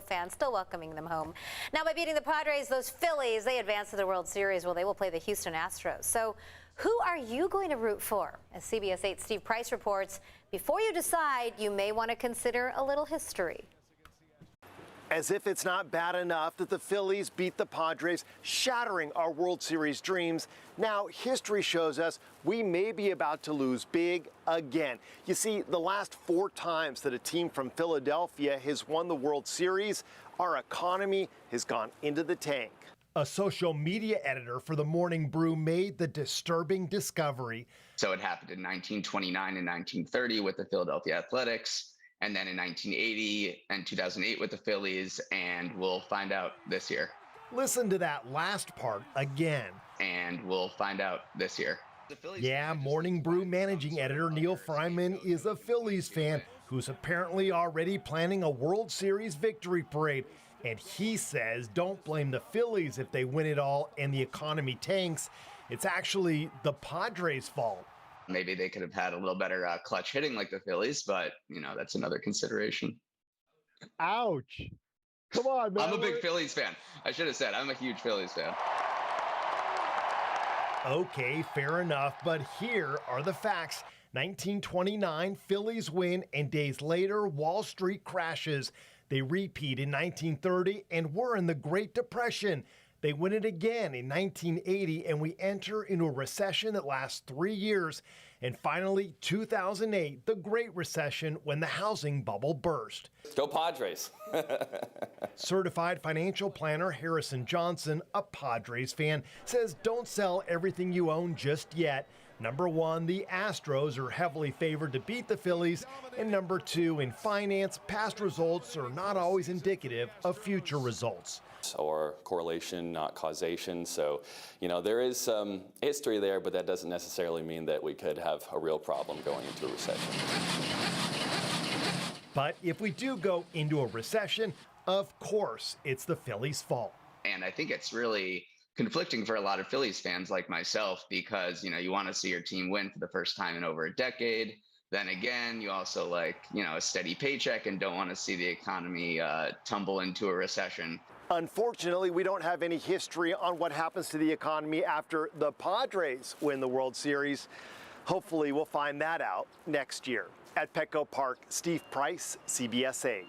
fans, still welcoming them home. Now, by beating the Padres, those Phillies, they advance to the World Series. Well, they will play the Houston Astros. So who are you going to root for? As CBS 8's Steve Price reports, before you decide, you may want to consider a little history. As if it's not bad enough that the Phillies beat the Padres, shattering our World Series dreams, now history shows us we may be about to lose big again. You see, the last 4 times that a team from Philadelphia has won the World Series, our economy has gone into the tank. A social media editor for the Morning Brew made the disturbing discovery. So it happened in 1929 and 1930 with the Philadelphia Athletics, and then in 1980 and 2008 with the Phillies, and we'll find out this year. Listen to that last part again. And we'll find out this year. Yeah, Morning Brew managing editor Neal Freyman is a Phillies fan who's apparently already planning a World Series victory parade. And he says don't blame the Phillies if they win it all and the economy tanks. It's actually the Padres' fault. Maybe they could have had a little better clutch hitting like the Phillies, but, you know, that's another consideration. Ouch. Come on, man. I'm a big Phillies fan. I should have said I'm a huge Phillies fan. Okay, fair enough, but here are the facts. 1929, Phillies win, and days later, Wall Street crashes. They repeat in 1930, and we're in the Great Depression. They win it again in 1980, and we enter into a recession that lasts 3 years. And finally, 2008, the Great Recession, when the housing bubble burst. Go Padres. Certified financial planner Harrison Johnson, a Padres fan, says don't sell everything you own just yet. Number 1, the Astros are heavily favored to beat the Phillies. And number 2, in finance, past results are not always indicative of future results. Or correlation, not causation. So, you know, there is some history there, but that doesn't necessarily mean that we could have a real problem going into a recession. But if we do go into a recession, of course, it's the Phillies' fault. And I think it's really conflicting for a lot of Phillies fans like myself because, you know, you want to see your team win for the first time in over a decade. Then again, you also like, you know, a steady paycheck and don't want to see the economy tumble into a recession. Unfortunately, we don't have any history on what happens to the economy after the Padres win the World Series. Hopefully, we'll find that out next year. At Petco Park, Steve Price, CBS 8.